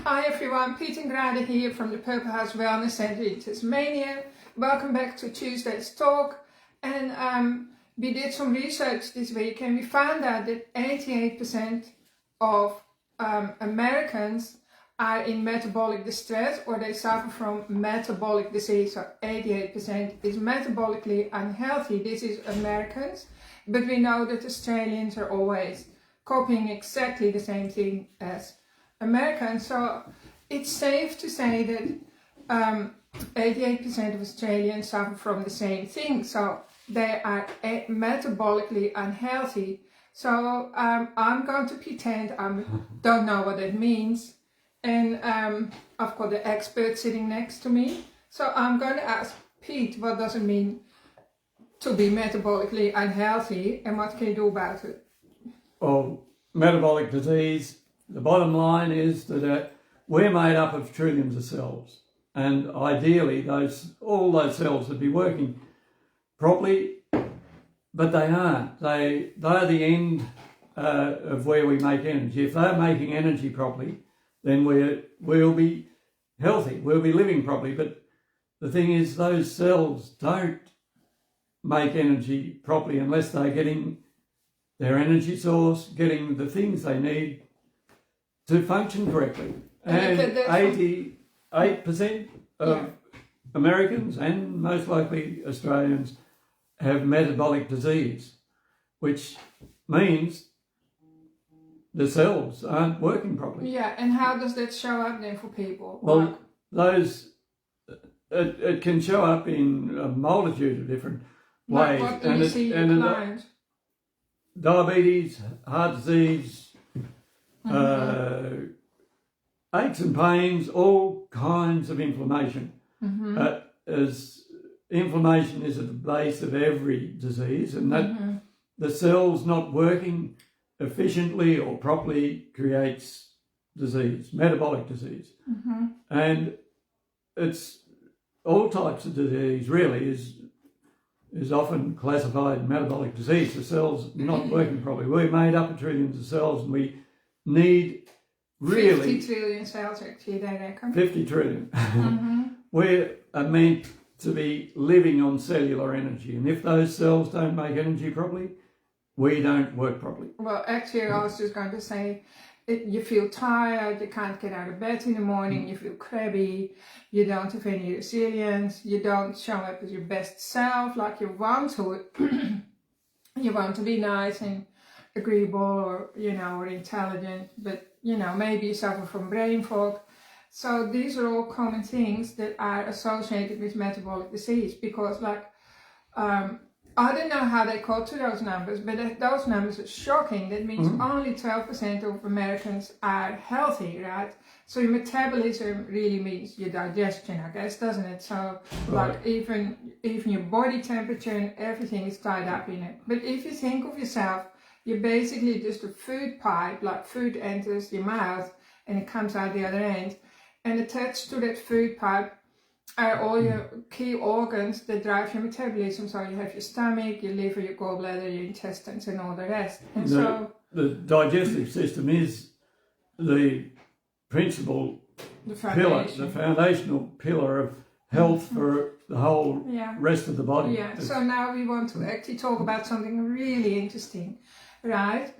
Hi everyone, Piet and Grade here from the Purple House Wellness Centre in Tasmania. Welcome back to Tuesday's talk. And we did some research this week and we found out that 88% of Americans are in metabolic distress or they suffer from metabolic disease. So 88% is metabolically unhealthy. This is Americans, but we know that Australians are always copying exactly the same thing as Americans. So it's safe to say that 88% of Australians suffer from the same thing. So they are metabolically unhealthy. So I'm going to pretend I don't know what that means. And I've got the expert sitting next to me. So I'm going to ask Piet, what does it mean to be metabolically unhealthy and what can you do about it? Well, metabolic disease, the bottom line is that we're made up of trillions of cells. And ideally, all those cells would be working properly, but they aren't. They're the end of where we make energy. If they're making energy properly, then we'll be healthy, we'll be living properly. But the thing is, those cells don't make energy properly unless they're getting their energy source, getting the things they need to function correctly. And 88% of Americans and most likely Australians have metabolic disease, which means the cells aren't working properly. Yeah, and how does that show up then for people? Well, it can show up in a multitude of different ways. What do you see in clients? Diabetes, heart disease, aches and pains, all kinds of inflammation. As inflammation is at the base of every disease, and that the cells not working efficiently or properly creates disease, metabolic disease. And it's all types of disease really is often classified metabolic disease. The cells not working properly. We're made up of trillions of cells and we need really 50 trillion cells actually, they reckon. 50 trillion. We are meant to be living on cellular energy, and if those cells don't make energy properly, we don't work properly. Well, actually, I was just going to say, you feel tired, you can't get out of bed in the morning, you feel crabby, you don't have any resilience, you don't show up as your best self like you want to. You want to be nice and agreeable or, or intelligent, but, maybe you suffer from brain fog. So these are all common things that are associated with metabolic disease because I don't know how they got to those numbers, but those numbers are shocking. That means only 12% of Americans are healthy, right? So your metabolism really means your digestion, I guess, doesn't it? So even your body temperature and everything is tied up in it. But if you think of yourself, you're basically just a food pipe, like food enters your mouth and it comes out the other end. And attached to that food pipe are all your key organs that drive your metabolism. So you have your stomach, your liver, your gallbladder, your intestines and all the rest. And the digestive system is the principal pillar, the foundational pillar of health for the whole rest of the body. Yeah, so now we want to actually talk about something really interesting, right?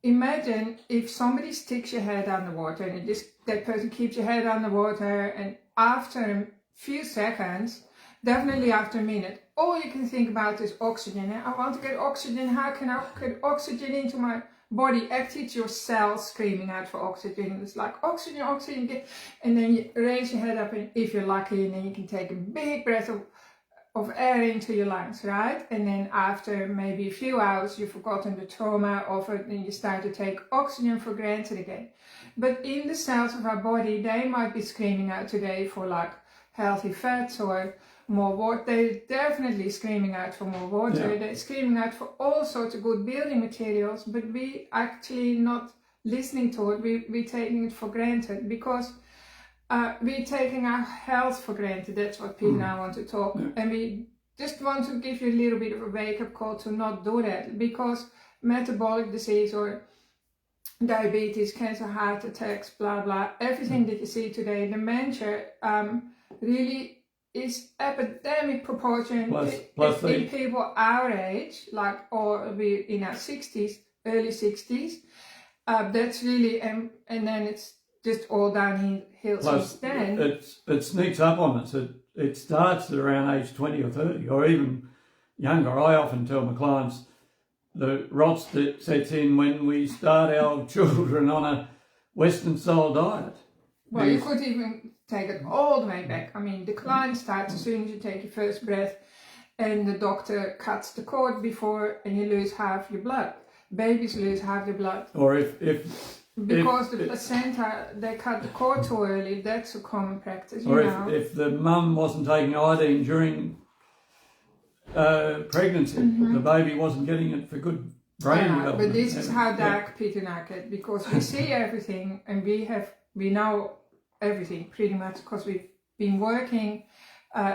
Imagine if somebody sticks your head underwater and that person keeps your head underwater, and after a few seconds, definitely after a minute, all you can think about is oxygen. I want to get oxygen. How can I get oxygen into my body? Actually, it's your cells screaming out for oxygen. It's like oxygen, oxygen. And then you raise your head up, and if you're lucky, and then you can take a big breath of air into your lungs, right? And then after maybe a few hours, you've forgotten the trauma of it and you start to take oxygen for granted again. But in the cells of our body, they might be screaming out today for healthy fats or more water. They're definitely screaming out for more water. Yeah. They're screaming out for all sorts of good building materials, but we actually not listening to it. We're taking it for granted because we're taking our health for granted. That's what Piet and I want to talk. Yeah. And we just want to give you a little bit of a wake-up call to not do that, because metabolic disease or diabetes, cancer, heart attacks, blah blah, everything that you see today, dementia, really is epidemic proportion Plus in people our age, like, or we in our 60s, early 60s. That's really, and then it's just all downhill since then. It sneaks up on us. It starts at around age 20 or 30, or even younger. I often tell my clients the rots that sets in when we start our children on a Western style diet. Well, you could even take it all the way back. I mean, decline starts as soon as you take your first breath and the doctor cuts the cord before and you lose half your blood. Babies lose half their blood. Or because the placenta, they cut the cord too early. That's a common practice, or if the mum wasn't taking iodine during pregnancy, the baby wasn't getting it for good brain development. But this is how dark Pete and I get, because we see everything and we know everything pretty much, because we've been working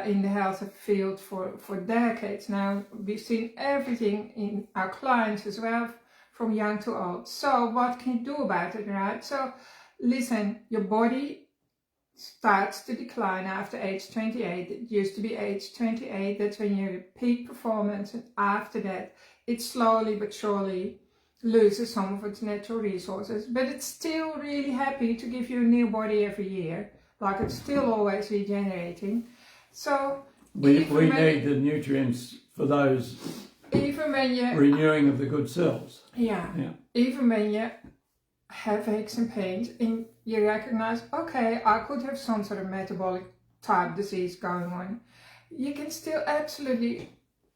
in the health field for decades now. We've seen everything in our clients as well, from young to old. So what can you do about it, right? So listen, your body starts to decline after age 28. It used to be age 28, that's when you're peak performance, and after that it slowly but surely loses some of its natural resources, but it's still really happy to give you a new body every year. Like, it's still always regenerating. So we need the nutrients for those, even when you renewing of the good cells. Yeah. Even when you have aches and pains and you recognize, okay, I could have some sort of metabolic type disease going on, you can still absolutely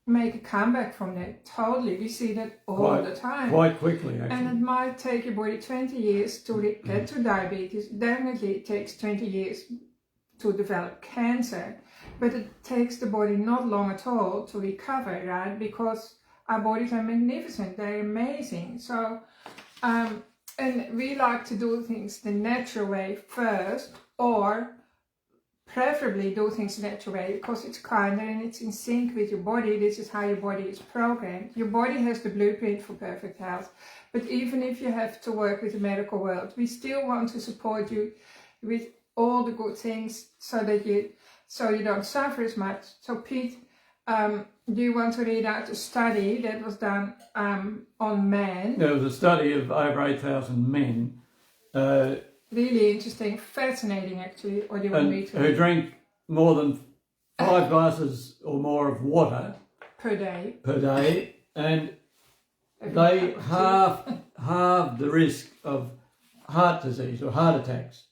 make a comeback from that. Totally. We see that all the time. Quite quickly, actually. And it might take your body 20 years to get to diabetes. Definitely it takes 20 years to develop cancer. But it takes the body not long at all to recover, right? Because our bodies are magnificent. They're amazing. So, and we like to do things the natural way first, or preferably do things the natural way, because it's kinder and it's in sync with your body. This is how your body is programmed. Your body has the blueprint for perfect health. But even if you have to work with the medical world, we still want to support you with all the good things so you don't suffer as much. So Pete, do you want to read out a study that was done on men? There was a study of over 8,000 men. Really interesting, fascinating actually. Or do you want me to? Who drank more than 5 glasses or more of water per day, and they halved the risk of heart disease or heart attacks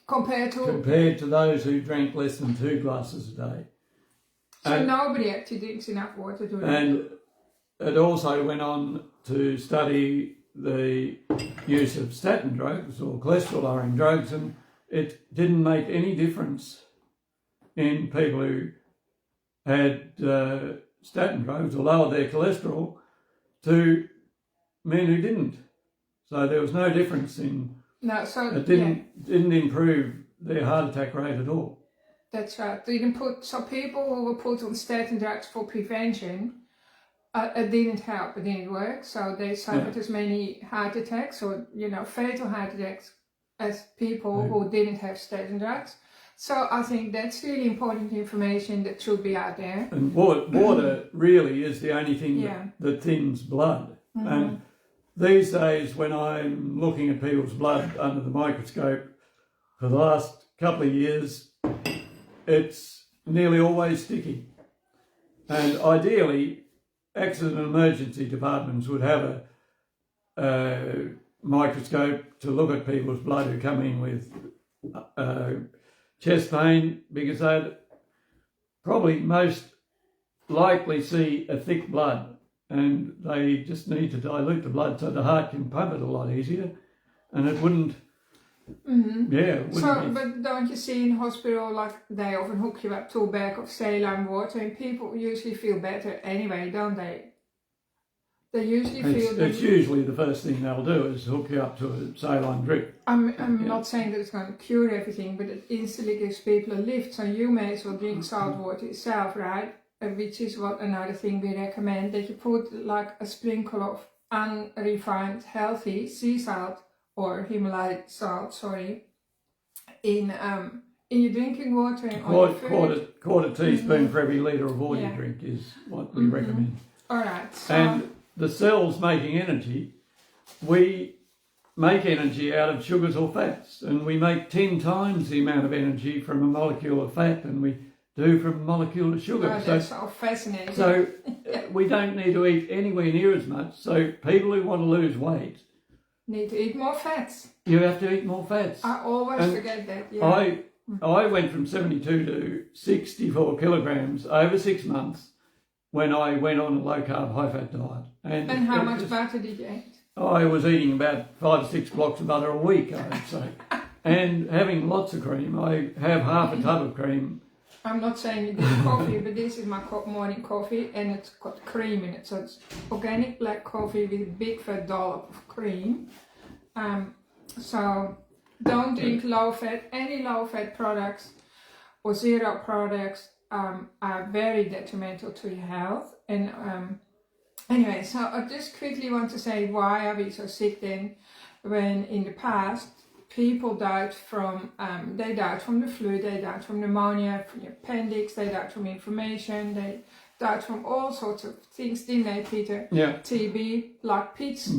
compared to those who drank less than 2 glasses a day. So nobody actually drinks enough water, do they? And it also went on to study the use of statin drugs or cholesterol lowering drugs, and it didn't make any difference in people who had statin drugs or lowered their cholesterol to men who didn't. So there was no difference in. No, so it didn't improve their heart attack rate at all. That's right. So people who were put on statin drugs for prevention, it didn't help. It didn't work. So they suffered as many heart attacks or fatal heart attacks as people who didn't have statin drugs. So I think that's really important information that should be out there. And water really is the only thing that thins blood. Mm-hmm. And these days, when I'm looking at people's blood under the microscope for the last couple of years, it's nearly always sticky. And ideally, accident and emergency departments would have a microscope to look at people's blood who come in with chest pain, because they'd probably most likely see a thick blood, and they just need to dilute the blood so the heart can pump it a lot easier, and it wouldn't. Mm-hmm. But don't you see in hospital, like, they often hook you up to a bag of saline water, and people usually feel better anyway, don't they? They usually feel. It's usually the first thing they'll do is hook you up to a saline drip. I'm not saying that it's going to cure everything, but it instantly gives people a lift. So you may as well drink salt water yourself, right? Which is another thing we recommend, that you put like a sprinkle of unrefined, healthy sea salt or Himalayan salt, in your drinking water and on your food. Quarter teaspoon for every litre of water you drink is what we recommend. All right. So, And the cells making energy, we make energy out of sugars or fats, and we make 10 times the amount of energy from a molecule of fat than we do from a molecule of sugar. that's so fascinating. So we don't need to eat anywhere near as much. So people who want to lose weight need to eat more fats. You have to eat more fats. I always forget that. Yeah. I went from 72 to 64 kilograms over 6 months when I went on a low carb, high fat diet. And how much butter did you eat? I was eating about 5 or 6 blocks of butter a week, I would say. And having lots of cream. I have half a tub of cream. I'm not saying you did coffee, but this is my morning coffee and it's got cream in it. So it's organic black coffee with a big fat dollop of cream. So don't drink low fat. Any low fat products or zero products are very detrimental to your health. And anyway, so I just quickly want to say, why are we so sick then, when in the past people died from the flu, they died from pneumonia, from the appendix, they died from inflammation, they died from all sorts of things, didn't they, Peter? Yeah. TB, like Pete's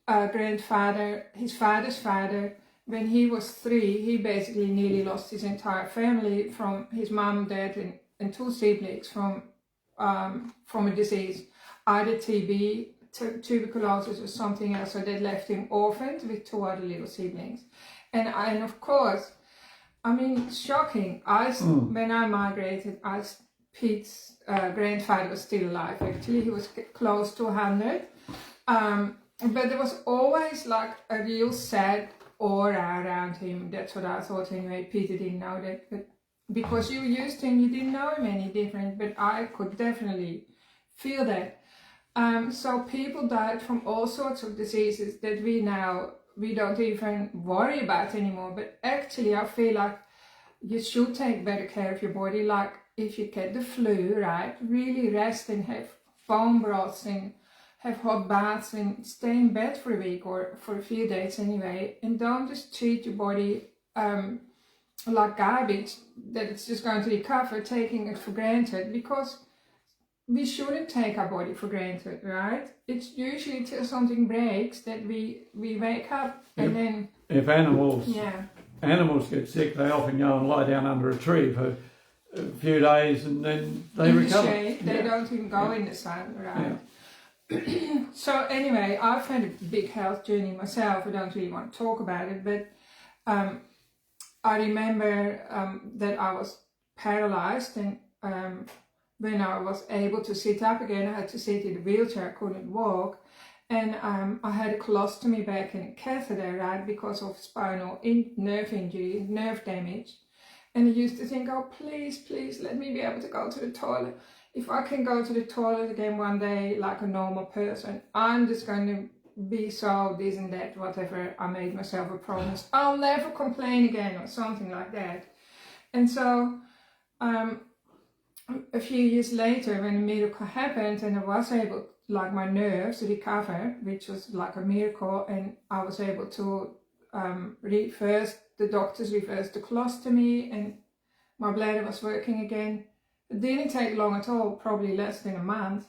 grandfather, his father's father, when he was 3, he basically nearly lost his entire family, from his mom, dad, and 2 siblings from a disease, either TB, tuberculosis or something else, so that left him orphaned with 2 other little siblings. And of course, I mean, shocking. When I migrated, Pete's grandfather was still alive, actually. He was close to 100. But there was always like a real sad aura around him. That's what I thought anyway. Peter didn't know that, but because you used him, you didn't know him any different, but I could definitely feel that. So people died from all sorts of diseases that we don't even worry about anymore. But actually, I feel like you should take better care of your body. Like if you get the flu, right, really rest and have foam broths and have hot baths and stay in bed for a week or for a few days anyway. And don't just treat your body like garbage, that it's just going to recover, taking it for granted, because we shouldn't take our body for granted, right? It's usually till something breaks that we wake up, and then if animals get sick, they often go and lie down under a tree for a few days and then they recover. They don't even go in the sun, right? Yeah. So anyway, I've had a big health journey myself. I don't really want to talk about it, but I remember that I was paralyzed, and when I was able to sit up again, I had to sit in a wheelchair, I couldn't walk, and I had a colostomy bag and a catheter, right, because of spinal nerve injury, nerve damage. And I used to think, oh, please let me be able to go to the toilet. If I can go to the toilet again one day like a normal person, I'm just going to be so this and that, whatever. I made myself a promise. I'll never complain again, or something like that. And so a few years later, when the miracle happened and I was able, like my nerves, recover, which was like a miracle, and I was able to the doctors reversed the colostomy and my bladder was working again. It didn't take long at all, probably less than a month.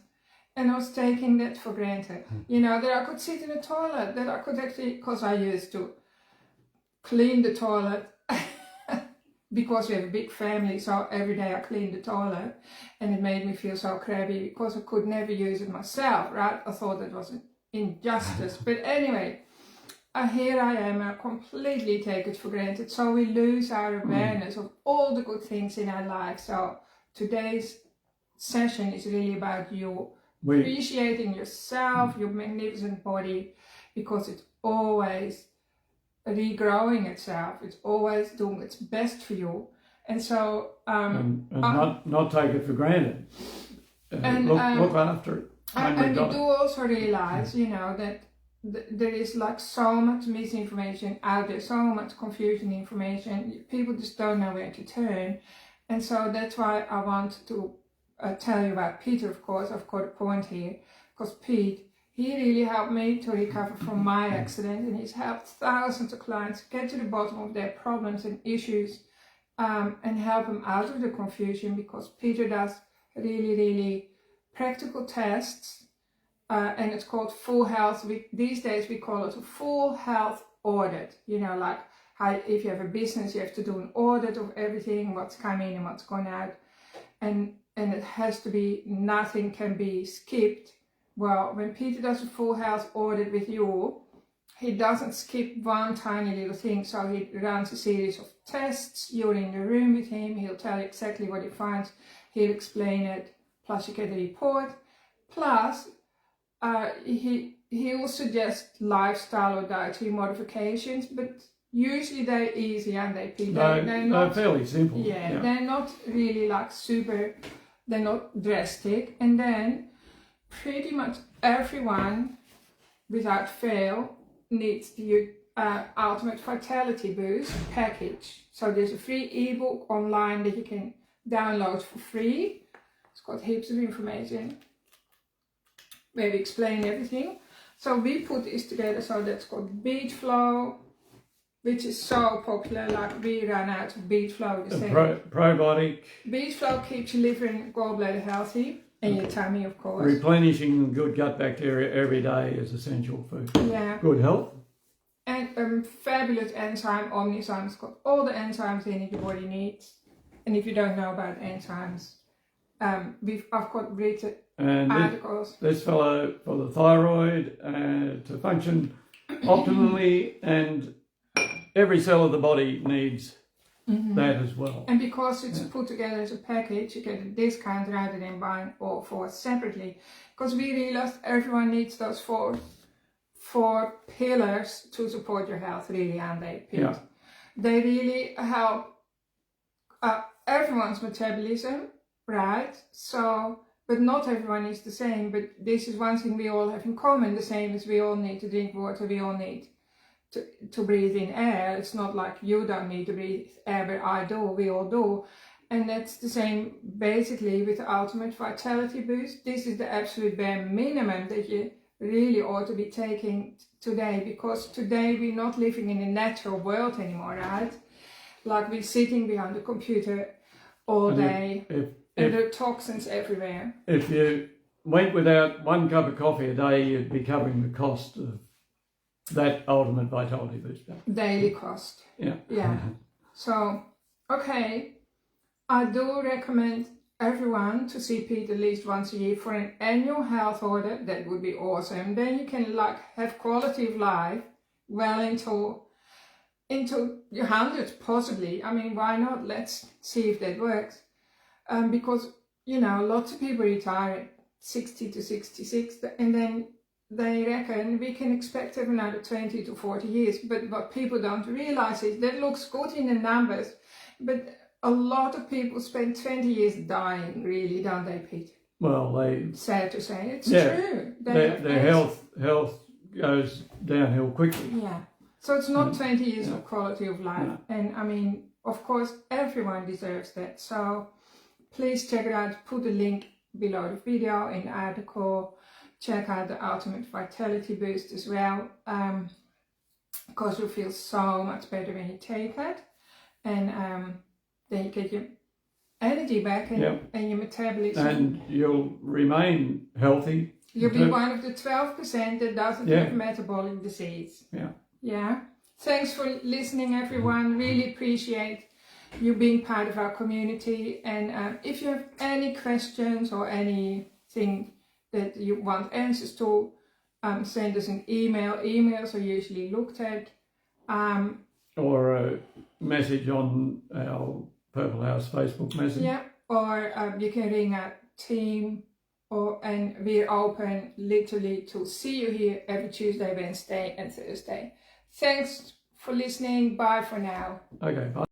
And I was taking that for granted. You know, that I could sit in the toilet, that I could actually, because I used to clean the toilet because we have a big family, so every day I cleaned the toilet, and it made me feel so crabby because I could never use it myself, right? I thought that was an injustice. But anyway, here I am, I completely take it for granted. So we lose our awareness of all the good things in our life. So today's session is really about you appreciating yourself, your magnificent body, because it's always regrowing itself. It's always doing its best for you. And so and not take it for granted. Look after it. And you do also realize, you know, that there is like so much misinformation out there, so much confusion information. People just don't know where to turn. And so that's why I want to tell you about Peter, of course. I've got a point here, because Pete, He really helped me to recover from my accident, and he's helped thousands of clients get to the bottom of their problems and issues, and help them out of the confusion, because Peter does really practical tests, and it's called full health. These days we call it a full health audit. You know, like how if you have a business, you have to do an audit of everything, what's coming and what's going out, and it has to be, nothing can be skipped. Well, when Peter does a full health audit with you, he doesn't skip one tiny little thing. So he runs a series of tests. You're in the room with him. He'll tell you exactly what he finds. He'll explain it. Plus you get a report. Plus he will suggest lifestyle or dietary modifications, but usually they're easy, aren't they, Peter? They're fairly simple. Yeah, they're not really like super, they're not drastic. And then pretty much everyone, without fail, needs the Ultimate Vitality Boost package. So there's a free ebook online that you can download for free. It's got heaps of information where we explain everything. So we put this together, so that's called Beat Flow, which is so popular. Like we ran out of Beat Flow. Probiotic. Beat Flow keeps your liver and gallbladder healthy, and your tummy, of course. Replenishing good gut bacteria every day is essential for good health. And fabulous enzyme, Omnizyme. It's got all the enzymes in it your body needs. And if you don't know about enzymes, I've got written articles. This fellow for the thyroid to function optimally, and every cell of the body needs that as well. And because it's put together as a package, you get a discount rather than buying all four separately. Because we realized everyone needs those four pillars to support your health, really, aren't they, Pete? Yeah. They really help everyone's metabolism, right? So, but not everyone is the same. But this is one thing we all have in common, the same as we all need to drink water, we all need to breathe in air. It's not like you don't need to breathe air, but I do, we all do. And that's the same basically with the Ultimate Vitality Boost. This is the absolute bare minimum that you really ought to be taking today, because today we're not living in a natural world anymore, right? Like we're sitting behind the computer all day, and there are toxins everywhere. If you went without 1 cup of coffee a day, you'd be covering the cost of that Ultimate Vitality Booster. Daily cost. Yeah. So, okay, I do recommend everyone to see Pete at least once a year for an annual health audit. That would be awesome. Then you can like have quality of life well into your hundreds, possibly. I mean, why not? Let's see if that works. Because, you know, lots of people retire at 60 to 66, and then they reckon we can expect to have another 20 to 40 years. But what people don't realize is that looks good in the numbers, but a lot of people spend 20 years dying, really, don't they, Pete? Well, sad to say, it's true. Their health goes downhill quickly. Yeah. So it's not 20 years of quality of life. No. And I mean, of course, everyone deserves that. So please check it out. Put the link below the video in the article. Check out the Ultimate Vitality Boost as well. Because you'll feel so much better when you take it. And then you get your energy back and your metabolism. And you'll remain healthy. You'll be one of the 12% that doesn't have metabolic disease. Yeah. Thanks for listening, everyone. Really appreciate you being part of our community. And if you have any questions or anything that you want answers to, send us an email. Emails are usually looked at. Or a message on our Purple House Facebook message. Yeah, or you can ring our team, and we're open literally to see you here every Tuesday, Wednesday and Thursday. Thanks for listening. Bye for now. Okay, bye.